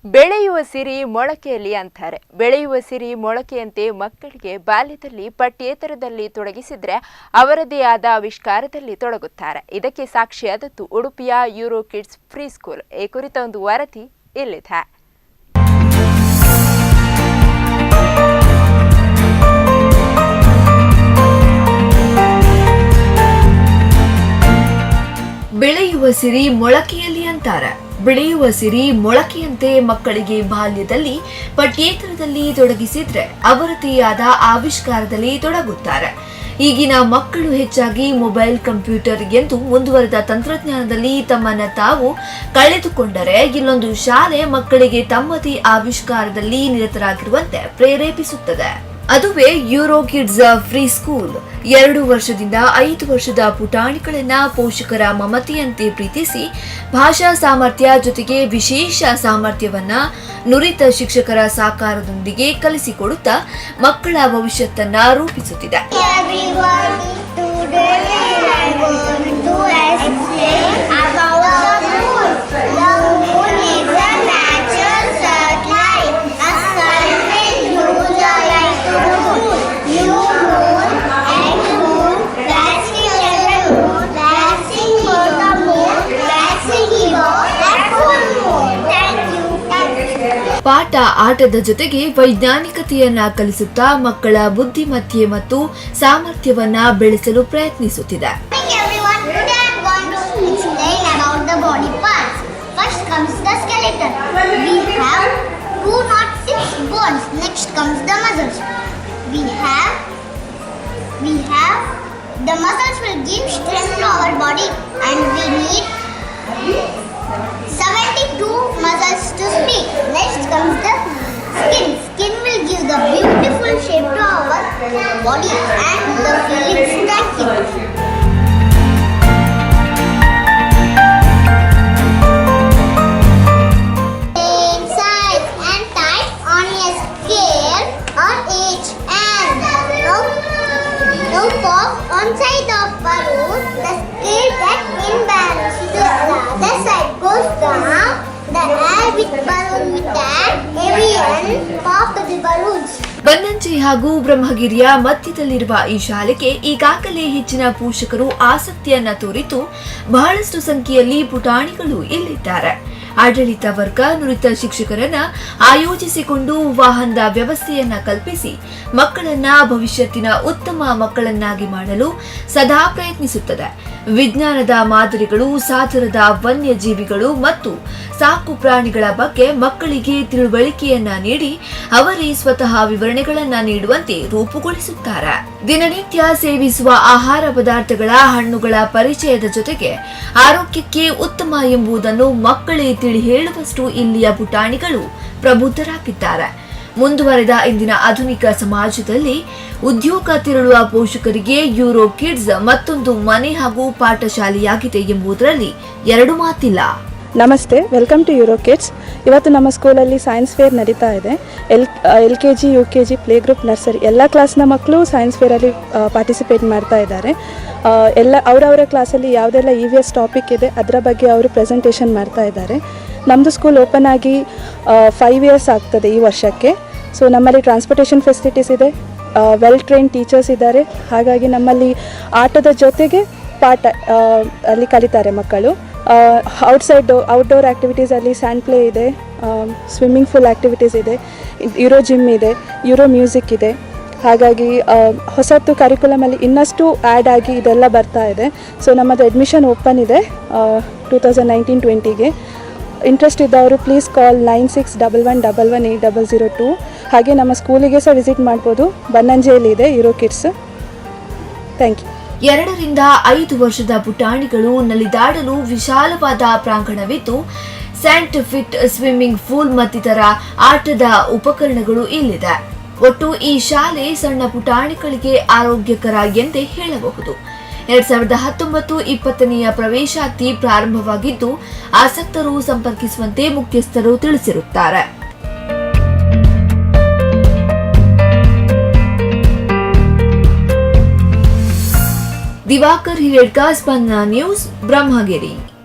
ಬೆಳೆಯುವ ಸಿರಿ ಮೊಳಕೆಯಲ್ಲಿ ಅಂತಾರೆ. ಬೆಳೆಯುವ ಸಿರಿ ಮೊಳಕೆಯಂತೆ ಮಕ್ಕಳಿಗೆ ಬಾಲ್ಯದಲ್ಲಿ ಪಠ್ಯೇತರದಲ್ಲಿ ತೊಡಗಿಸಿದ್ರೆ ಅವರದೇ ಆದ ಆವಿಷ್ಕಾರದಲ್ಲಿ ತೊಡಗುತ್ತಾರೆ. ಇದಕ್ಕೆ ಸಾಕ್ಷಿಯಾದದ್ದು ಉಡುಪಿಯ ಯೂರೋ ಕಿಡ್ಸ್ ಫ್ರೀ ಸ್ಕೂಲ್. ಈ ಕುರಿತ ಒಂದು ವರದಿ ಇಲ್ಲಿದೆ. ಬೆಳೆಯುವ ಸಿರಿ ಮೊಳಕೆಯಲ್ಲಿ ಅಂತಾರೆ. ಬೆಳೆಯುವ ಸಿರಿ ಮೊಳಕೆಯಂತೆ ಮಕ್ಕಳಿಗೆ ಬಾಲ್ಯದಲ್ಲಿ ಪಠ್ಯೇತರದಲ್ಲಿ ತೊಡಗಿಸಿದ್ರೆ ಅವರದೇ ಆದ ಆವಿಷ್ಕಾರದಲ್ಲಿ ತೊಡಗುತ್ತಾರೆ. ಈಗಿನ ಮಕ್ಕಳು ಹೆಚ್ಚಾಗಿ ಮೊಬೈಲ್, ಕಂಪ್ಯೂಟರ್ ಎಂದು ಮುಂದುವರೆದ ತಂತ್ರಜ್ಞಾನದಲ್ಲಿ ತಮ್ಮನ್ನ ತಾವು ಕಳೆದುಕೊಂಡರೆ ಇಲ್ಲೊಂದು ಶಾಲೆ ಮಕ್ಕಳಿಗೆ ತಮ್ಮದೇ ಆವಿಷ್ಕಾರದಲ್ಲಿ ನಿರತರಾಗಿರುವಂತೆ ಪ್ರೇರೇಪಿಸುತ್ತದೆ. ಅದುವೇ ಯೂರೋ ಕಿಡ್ಸ್ ಫ್ರೀ ಸ್ಕೂಲ್. 2 ವರ್ಷದಿಂದ 5 ವರ್ಷದ ಪುಟಾಣಿಗಳನ್ನ ಪೋಷಕರ ಮಮತೆಯಂತೆ ಪ್ರೀತಿಸಿ ಭಾಷಾ ಸಾಮರ್ಥ್ಯ ಜೊತೆಗೆ ವಿಶೇಷ ಸಾಮರ್ಥ್ಯವನ್ನ ನುರಿತ ಶಿಕ್ಷಕರ ಸಹಕಾರದೊಂದಿಗೆ ಕಲಿಸಿಕೊಡುತ್ತಾ ಮಕ್ಕಳ ಭವಿಷ್ಯತ್ತನ್ನ ರೂಪಿಸುತ್ತಿದೆ. ಪಾಠ ಆಟದ ಜೊತೆಗೆ ವೈಜ್ಞಾನಿಕತೆಯನ್ನ ಕಲಿಸುತ್ತಾ ಮಕ್ಕಳ ಬುದ್ಧಿಮತ್ತೆ ಮತ್ತು ಸಾಮರ್ಥ್ಯವನ್ನ ಬೆಳೆಸಲು ಪ್ರಯತ್ನಿಸುತ್ತಿದೆ. The muscles will give strength to our body and we need 72 muscles to speak. Next comes the skin. Skin will give the beautiful shape to our body and the feeling strength. Size and type on a scale or each and no pop on side of balloon. The scale gets imbalanced. The other side goes down. The air with balloon with that every end of the balloons. Bannanje ಹಾಗೂ ಬ್ರಹ್ಮಗಿರಿಯ ಮಧ್ಯದಲ್ಲಿರುವ ಈ ಶಾಲೆಗೆ ಈಗಾಗಲೇ ಹೆಚ್ಚಿನ ಪೋಷಕರು ಆಸಕ್ತಿಯನ್ನ ತೋರಿದ್ದು ಬಹಳಷ್ಟು ಸಂಖ್ಯೆಯಲ್ಲಿ ಪುಟಾಣಿಗಳು ಇಲ್ಲಿದ್ದಾರೆ. ಆಡಳಿತ ವರ್ಗ ನುರಿತ ಶಿಕ್ಷಕರನ್ನ ಆಯೋಜಿಸಿಕೊಂಡು ವಾಹನದ ವ್ಯವಸ್ಥೆಯನ್ನ ಕಲ್ಪಿಸಿ ಮಕ್ಕಳನ್ನ ಭವಿಷ್ಯತ್ತಿನ ಉತ್ತಮ ಮಕ್ಕಳನ್ನಾಗಿ ಮಾಡಲು ಸದಾ ಪ್ರಯತ್ನಿಸುತ್ತದೆ. ವಿಜ್ಞಾನದ ಮಾದರಿಗಳು, ಸಾದರದ ವನ್ಯಜೀವಿಗಳು ಮತ್ತು ಸಾಕು ಪ್ರಾಣಿಗಳ ಬಗ್ಗೆ ಮಕ್ಕಳಿಗೆ ತಿಳುವಳಿಕೆಯನ್ನ ನೀಡಿ ಅವರೇ ಸ್ವತಃ ವಿವರಣೆಗಳನ್ನ ನೀಡುವಂತೆ ರೂಪುಗೊಳಿಸುತ್ತಾರೆ. ದಿನನಿತ್ಯ ಸೇವಿಸುವ ಆಹಾರ ಪದಾರ್ಥಗಳ, ಹಣ್ಣುಗಳ ಪರಿಚಯದ ಜೊತೆಗೆ ಆರೋಗ್ಯಕ್ಕೆ ಉತ್ತಮ ಎಂಬುದನ್ನು ಮಕ್ಕಳೇ ತಿಳಿ ಹೇಳುವಷ್ಟು ಇಲ್ಲಿಯ ಪುಟಾಣಿಗಳು ಪ್ರಬುದ್ಧರಾಗಿದ್ದಾರೆ. ಮುಂದುವರೆದ ಇಂದಿನ ಆಧುನಿಕ ಸಮಾಜದಲ್ಲಿ ಉದ್ಯೋಗ ತೆರಳುವ ಪೋಷಕರಿಗೆ ಯೂರೋ ಕಿಡ್ಸ್ ಮತ್ತೊಂದು ಮನೆ ಹಾಗೂ ಪಾಠಶಾಲೆಯಾಗಿದೆ ಎಂಬುದರಲ್ಲಿ ಎರಡು ಮಾತಿಲ್ಲ. ನಮಸ್ತೆ, ವೆಲ್ಕಮ್ ಟು ಯೂರೋ ಕಿಡ್ಸ್. ಇವತ್ತು ನಮ್ಮ ಸ್ಕೂಲಲ್ಲಿ ಸೈನ್ಸ್ ಫೇರ್ ನಡೀತಾ ಇದೆ. LKG, UKG, play group, nursery ಎಲ್ಲ ಕ್ಲಾಸ್ನ ಮಕ್ಕಳು ಸೈನ್ಸ್ ಫೇರಲ್ಲಿ ಪಾರ್ಟಿಸಿಪೇಟ್ ಮಾಡ್ತಾ ಇದ್ದಾರೆ. ಎಲ್ಲ ಅವರವರ ಕ್ಲಾಸಲ್ಲಿ ಯಾವುದೆಲ್ಲ EVS ಟಾಪಿಕ್ ಇದೆ ಅದರ ಬಗ್ಗೆ ಅವರು ಪ್ರೆಸೆಂಟೇಷನ್ ಮಾಡ್ತಾ ಇದ್ದಾರೆ. ನಮ್ಮದು ಸ್ಕೂಲ್ ಓಪನ್ ಆಗಿ 5 years ಆಗ್ತದೆ ಈ ವರ್ಷಕ್ಕೆ. ಸೊ ನಮ್ಮಲ್ಲಿ ಟ್ರಾನ್ಸ್ಪೋರ್ಟೇಷನ್ ಫೆಸಿಲಿಟೀಸ್ ಇದೆ, ವೆಲ್ ಟ್ರೈನ್ ಟೀಚರ್ಸ್ ಇದ್ದಾರೆ. ಹಾಗಾಗಿ ನಮ್ಮಲ್ಲಿ ಆಟದ ಜೊತೆಗೆ ಪಾಠ ಅಲ್ಲಿ ಕಲಿತಾರೆ ಮಕ್ಕಳು. ಔಟ್ಡೋರ್ ಆ್ಯಕ್ಟಿವಿಟೀಸಲ್ಲಿ ಸ್ಯಾಂಡ್ ಪ್ಲೇ ಇದೆ, ಸ್ವಿಮ್ಮಿಂಗ್ ಪೂಲ್ ಆ್ಯಕ್ಟಿವಿಟೀಸ್ ಇದೆ, ಯೂರೋ ಜಿಮ್ ಇದೆ, ಯೂರೋ ಮ್ಯೂಸಿಕ್ ಇದೆ. ಹಾಗಾಗಿ ಹೊಸತು ಕರಿಕ್ಯುಲಮಲ್ಲಿ ಇನ್ನಷ್ಟು ಆ್ಯಡ್ ಆಗಿ ಇದೆಲ್ಲ ಬರ್ತಾ ಇದೆ. ಸೊ ನಮ್ಮದು ಅಡ್ಮಿಷನ್ ಓಪನ್ ಇದೆ 2019-20ಗೆ. ಇಂಟ್ರೆಸ್ಟ್ ಇದ್ದವರು ಪ್ಲೀಸ್ ಕಾಲ್ 9611118002. ಹಾಗೆ ನಮ್ಮ ಸ್ಕೂಲಿಗೆ ಸಹ ವಿಸಿಟ್ ಮಾಡ್ಬೋದು. ಬನ್ನಂಜೆಯಲ್ಲಿ ಇದೆ ಯೂರೋ ಕಿಡ್ಸ್. Thank you. 2 ರಿಂದ 5 ವರ್ಷದ ಪುಟಾಣಿಗಳು ನಲಿದಾಡಲು ವಿಶಾಲವಾದ ಪ್ರಾಂಗಣವಿದ್ದು ಸ್ಯಾಂಟಿಫಿಕ್ ಸ್ವಿಮ್ಮಿಂಗ್ ಪೂಲ್ ಮತ್ತಿತರ ಆಟದ ಉಪಕರಣಗಳು ಇಲ್ಲಿದೆ. ಒಟ್ಟು ಈ ಶಾಲೆ ಸಣ್ಣ ಪುಟಾಣಿಗಳಿಗೆ ಆರೋಗ್ಯಕರ ಎಂದೇ ಹೇಳಬಹುದು. 2019-20ನೇ ಪ್ರವೇಶಾತಿ ಪ್ರಾರಂಭವಾಗಿದ್ದು ಆಸಕ್ತರು ಸಂಪರ್ಕಿಸುವಂತೆ ಮುಖ್ಯಸ್ಥರು ತಿಳಿಸಿರುತ್ತಾರೆ. ದಿವಾಕರ್ ಹಿರೇಡ್ಕ, ಸ್ಪಂದನ ನ್ಯೂಸ್, ಬ್ರಹ್ಮಗಿರಿ.